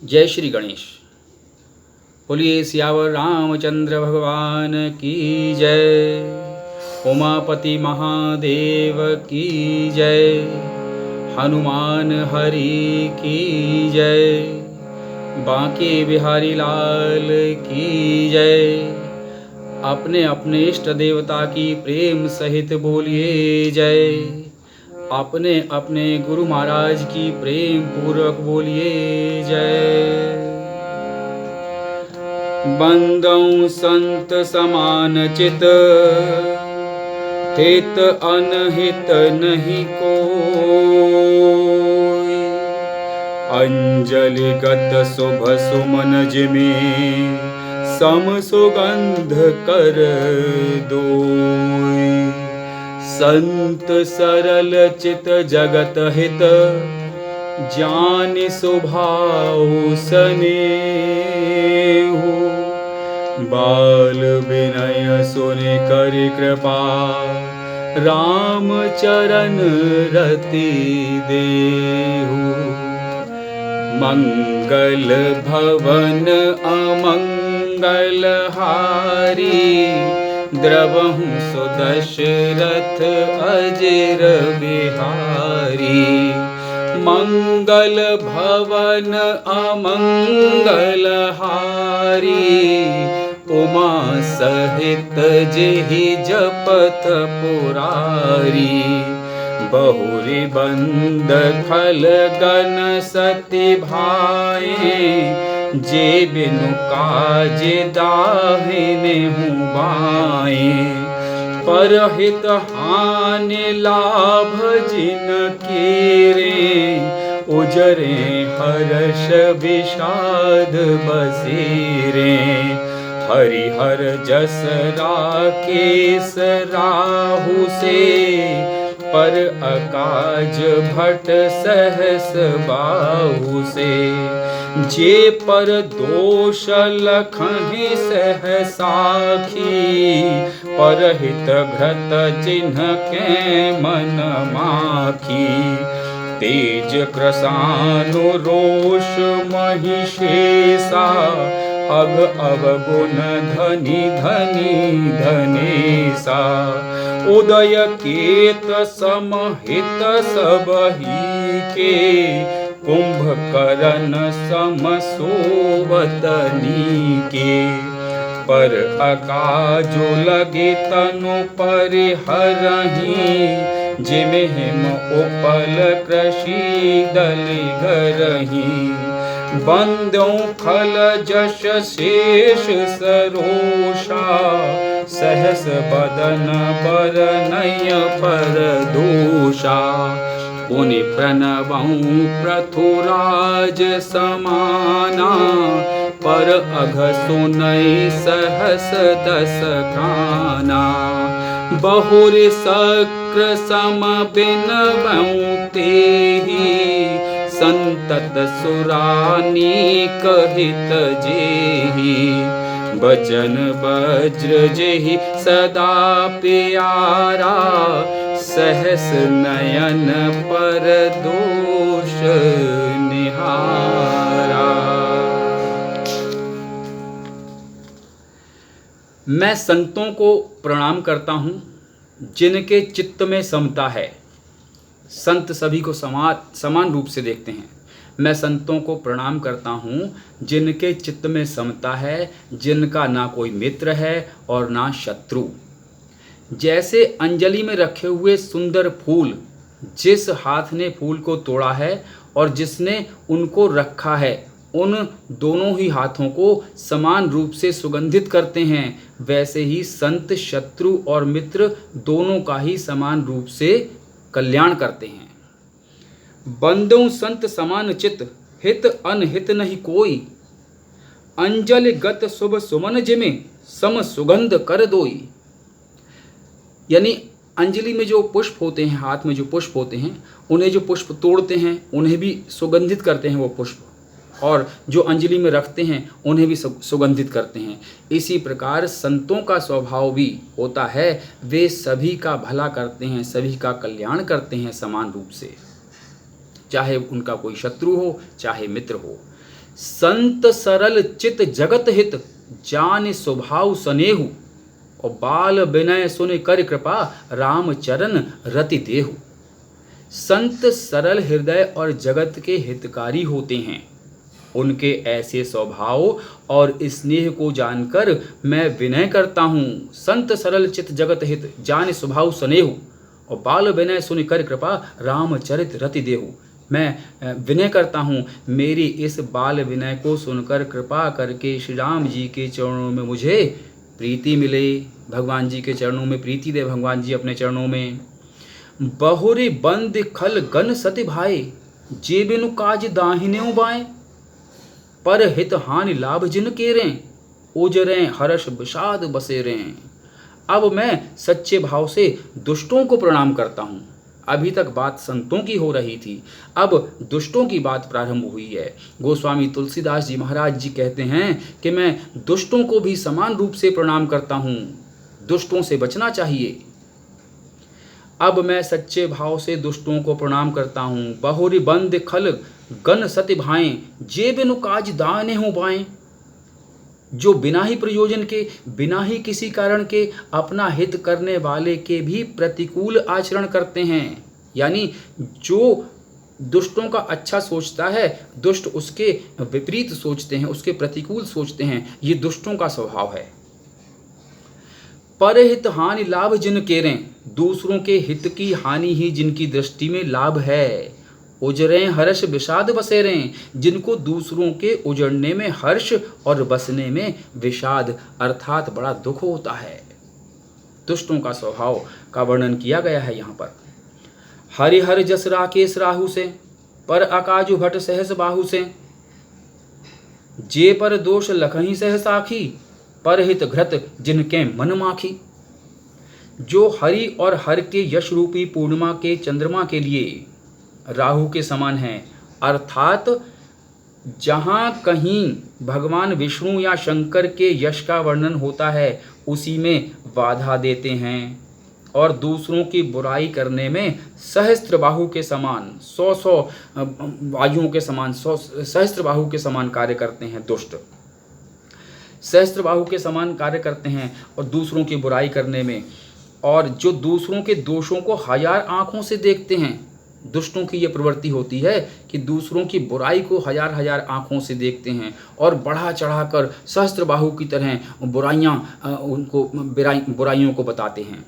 जय श्री गणेश। बोलिए सियावर रामचंद्र भगवान की जय। उमापति महादेव की जय। हनुमान हरि की जय। बांके बिहारी लाल की जय। अपने अपने इष्ट देवता की प्रेम सहित बोलिए जय। अपने अपने गुरु महाराज की प्रेम पूर्वक बोलिए जय। बंदौ संत समान चित, हित अनहित नहीं कोई। अंजलिगत शुभ सुमन जिमि, सम सुगंध कर दोई। संत सरल चित जगत हित, जानि स्वभाव सनेहु। बाल विनय सुनि करि कृपा, राम चरण रति देहु। मंगल भवन अमंगल हारी, द्रवहु सुदशरथ अजिर बिहारी। मंगल भवन अमंगल हारी, उमा सहित जेहि जपत पुरारी। बहुरी बंद खल गन सति भाए, जे बिनु काज दाहिने हूँ बाएं। परहित हानि लाभ जिन कीरे, उजरे हर्ष विषाद बसीरे। हरिहर जस राकेश राहु से, पर अकाज भट सहस बाहु से। जे पर दोष लखहि सहसाखी, परहित घृत चिन्ह के मन माखी। तेज कृशानु रोष महिषेषा, अग अवगुण धनि धनि धनेसा। उदय केत समहित सबही के, कुंभकर्ण सम सोवतनी के। पर अकाजो लगे तनु परिहरहि, जिमि हिम उपल कृषि दलि गरहि। बंदौ खल जश शेष सरोषा, सहस बदन बरनय पर दोषा। पुनि प्रणवहु पृथुराज समाना, पर अघ सुनई सहस दस काना। बहुरि शक्र सम बिनवउ तेहि, संतत सुरानीक हित जेहि। बचन वज्र जेहि सदा प्यारा, सहस नयन पर दोष निहारा। मैं संतों को प्रणाम करता हूँ, जिनके चित्त में समता है। संत सभी को समान रूप से देखते हैं। मैं संतों को प्रणाम करता हूँ, जिनके चित्त में समता है, जिनका ना कोई मित्र है और ना शत्रु। जैसे अंजलि में रखे हुए सुंदर फूल, जिस हाथ ने फूल को तोड़ा है और जिसने उनको रखा है, उन दोनों ही हाथों को समान रूप से सुगंधित करते हैं, वैसे ही संत शत्रु और मित्र दोनों का ही समान रूप से कल्याण करते हैं। बंदौ संत समान चित, हित अनहित नहीं कोई। अंजलि गत शुभ सुमन जिमि, सम सुगंध कर दोई। यानी अंजलि में जो पुष्प होते हैं, हाथ में जो पुष्प होते हैं, उन्हें जो पुष्प तोड़ते हैं उन्हें भी सुगंधित करते हैं वो पुष्प, और जो अंजलि में रखते हैं उन्हें भी सुगंधित करते हैं। इसी प्रकार संतों का स्वभाव भी होता है, वे सभी का भला करते हैं, सभी का कल्याण करते हैं समान रूप से। चाहे उनका कोई शत्रु हो चाहे मित्र हो। संत सरल चित जगत हित, जान स्वभाव स्नेहु, और बाल विनय सुन कर कृपा, राम चरण रति देहु। संत सरल हृदय और जगत के हितकारी होते हैं। उनके ऐसे स्वभाव और स्नेह को जानकर मैं विनय करता हूँ। संत सरल चित जगत हित, जान स्वभाव स्नेहु, और बाल विनय सुन कर कृपा, रामचरित रति देहु। मैं विनय करता हूँ, मेरी इस बाल विनय को सुनकर कृपा करके श्री राम जी के चरणों में मुझे प्रीति मिले। भगवान जी के चरणों में प्रीति दे भगवान जी अपने चरणों में। बहुरी बंद खल गन सति भाई, जे बिनु काज दाहिने बाएं, पर हित हानि लाभ जिन केरें, उजरें हर्ष विषाद बसेरें। अब मैं सच्चे भाव से दुष्टों को प्रणाम करता हूँ। अभी तक बात संतों की हो रही थी, अब दुष्टों की बात प्रारंभ हुई है। गोस्वामी तुलसीदास जी महाराज जी कहते हैं कि मैं दुष्टों को भी समान रूप से प्रणाम करता हूँ। दुष्टों से बचना चाहिए। अब मैं सच्चे भाव से दुष्टों को प्रणाम करता हूँ। बहुरी बंद खल गन सति भाएं, जे बिनु काज दाने हो बाएं। जो बिना ही प्रयोजन के, बिना ही किसी कारण के अपना हित करने वाले के भी प्रतिकूल आचरण करते हैं। यानी जो दुष्टों का अच्छा सोचता है, दुष्ट उसके विपरीत सोचते हैं, उसके प्रतिकूल सोचते हैं। ये दुष्टों का स्वभाव है। परहित हानि लाभ जिन केरें, दूसरों के हित की हानि ही जिनकी दृष्टि में लाभ है। उजरें हर्ष विषाद बसेरें, जिनको दूसरों के उजड़ने में हर्ष और बसने में विषाद अर्थात बड़ा दुख होता है। दुष्टों का स्वभाव का वर्णन किया गया है यहाँ पर। हरिहर जस राकेश राहु से, पर अकाजु भट सहस बाहु से, जे पर दोष लखही सह साखी, परहित घृत जिनके मन माखी। जो हरि और हर के यश रूपी पूर्णिमा के चंद्रमा के लिए राहु के समान है, अर्थात जहाँ कहीं भगवान विष्णु या शंकर के यश का वर्णन होता है उसी में बाधा देते हैं, और दूसरों की बुराई करने में सहस्त्र बाहु के समान, 100 वायुओं के समान, 100 सहस्त्र बाहु के समान कार्य करते हैं। दुष्ट सहस्त्र बाहु के समान कार्य करते हैं और दूसरों की बुराई करने में, और जो दूसरों के दोषों को हजार आंखों से देखते हैं। दुष्टों की ये प्रवृत्ति होती है कि दूसरों की बुराई को हजार हजार आंखों से देखते हैं और बढ़ा चढ़ाकर सहस्त्र बाहु की तरह बुराइयों को बताते हैं।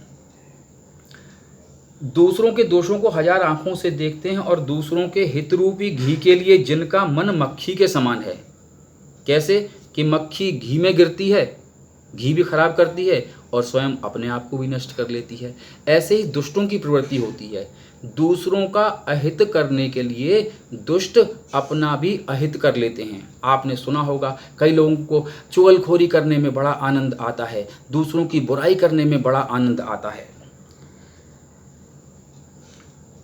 दूसरों के दोषों को हजार आंखों से देखते हैं और दूसरों के हितरूपी घी के लिए जिनका मन मक्खी के समान है। कैसे कि मक्खी घी में गिरती है, घी भी खराब करती है और स्वयं अपने आप को भी नष्ट कर लेती है। ऐसे ही दुष्टों की प्रवृत्ति होती है। दूसरों का अहित करने के लिए दुष्ट अपना भी अहित कर लेते हैं। आपने सुना होगा कई लोगों को चुगलखोरी करने में बड़ा आनंद आता है, दूसरों की बुराई करने में बड़ा आनंद आता है।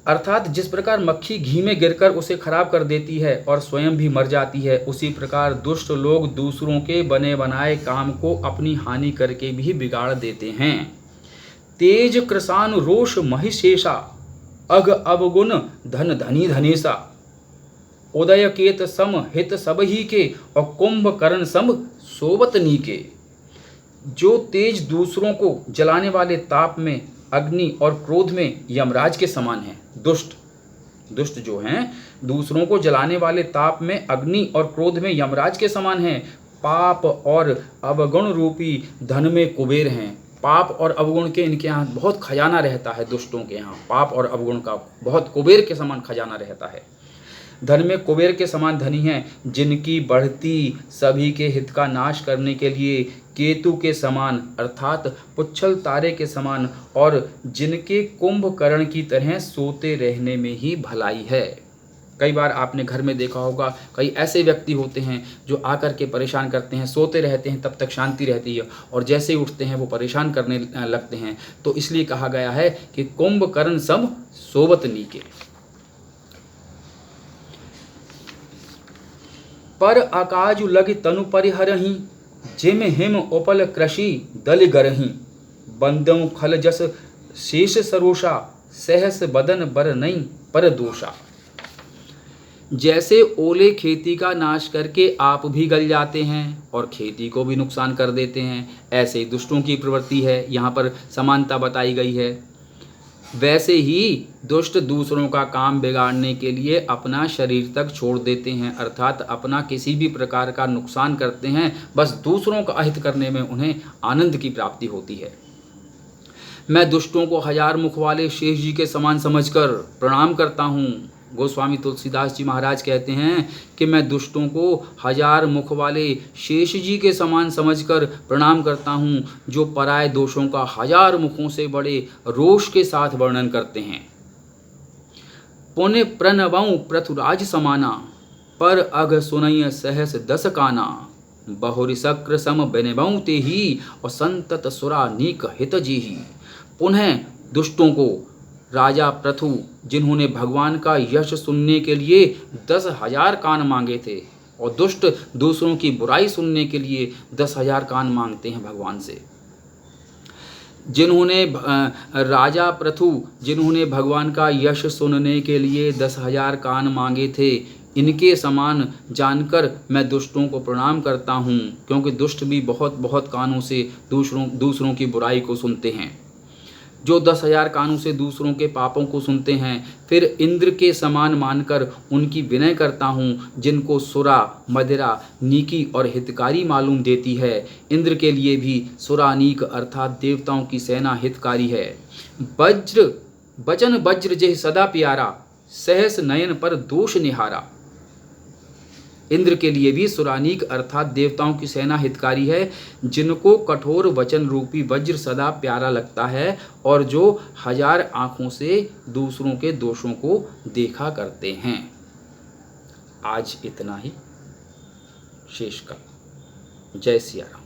अर्थात जिस प्रकार मक्खी घी में गिरकर उसे खराब कर देती है और स्वयं भी मर जाती है, उसी प्रकार दुष्ट लोग दूसरों के बने बनाए काम को अपनी हानि करके भी बिगाड़ देते हैं। तेज कृसान रोष महिषेषा, अग अवगुण धन धनी धनेसा, उदय केत सम हित सब ही के, और कुंभकर्ण सम सोबतनी के। जो तेज दूसरों को जलाने वाले ताप में, अग्नि और क्रोध में यमराज के समान है। दुष्ट जो हैं दूसरों को जलाने वाले ताप में, अग्नि और क्रोध में यमराज के समान हैं। पाप और अवगुण रूपी धन में कुबेर हैं। पाप और अवगुण के इनके यहाँ बहुत खजाना रहता है। दुष्टों के यहाँ पाप और अवगुण का बहुत कुबेर के समान खजाना रहता है। धन में कुबेर के समान धनी हैं, जिनकी बढ़ती सभी के हित का नाश करने के लिए केतु के समान अर्थात पुच्छल तारे के समान, और जिनके कुंभकर्ण की तरह सोते रहने में ही भलाई है। कई बार आपने घर में देखा होगा, कई ऐसे व्यक्ति होते हैं जो आकर के परेशान करते हैं, सोते रहते हैं तब तक शांति रहती है, और जैसे ही उठते हैं वो परेशान करने लगते हैं। तो इसलिए कहा गया है कि कुंभकर्ण सब सोबत नीके। पर अकाजु लग तनु परिहरहि, जिम हिम उपल कृषि दल गरहि, बंदऊ खल जस शेष सरोषा, सहस बदन बर नहीं पर दोषा। जैसे ओले खेती का नाश करके आप भी गल जाते हैं और खेती को भी नुकसान कर देते हैं, ऐसे ही दुष्टों की प्रवृत्ति है। यहाँ पर समानता बताई गई है। वैसे ही दुष्ट दूसरों का काम बिगाड़ने के लिए अपना शरीर तक छोड़ देते हैं, अर्थात अपना किसी भी प्रकार का नुकसान करते हैं, बस दूसरों का अहित करने में उन्हें आनंद की प्राप्ति होती है। मैं दुष्टों को 1000 मुख वाले शेष जी के समान समझकर प्रणाम करता हूँ। गोस्वामी तुलसीदास जी महाराज कहते हैं कि मैं दुष्टों को 1000 मुख वाले शेष जी के समान समझकर प्रणाम करता हूँ, जो पराये दोषों का 1000 मुखों से बड़े रोष के साथ वर्णन करते हैं। पुण्य प्रणवं पृथुराज समाना, पर अघ सुनय सहस दस काना। बहुरि शक्र सम बिनबऊं तेहि, और संतत सुरा नीक हित जेहि। पुनः दुष्टों को राजा पृथु, जिन्होंने भगवान का यश सुनने के लिए 10,000 कान मांगे थे, और दुष्ट दूसरों की बुराई सुनने के लिए 10,000 कान मांगते हैं भगवान से। राजा पृथु जिन्होंने भगवान का यश सुनने के लिए 10,000 कान मांगे थे, इनके समान जानकर मैं दुष्टों को प्रणाम करता हूँ, क्योंकि दुष्ट भी बहुत बहुत कानों से दूसरों की बुराई को सुनते हैं। जो 10,000 कानों से दूसरों के पापों को सुनते हैं, फिर इंद्र के समान मानकर उनकी विनय करता हूँ, जिनको सुरा मदिरा नीकी और हितकारी मालूम देती है। इंद्र के लिए भी सुरा नीक अर्थात देवताओं की सेना हितकारी है। बचन वज्र जेह सदा प्यारा, सहस नयन पर दोष निहारा। इंद्र के लिए भी सुरानीक अर्थात देवताओं की सेना हितकारी है, जिनको कठोर वचन रूपी वज्र सदा प्यारा लगता है, और जो 1000 आँखों से दूसरों के दोषों को देखा करते हैं। आज इतना ही, शेष कल। जय सिया राम।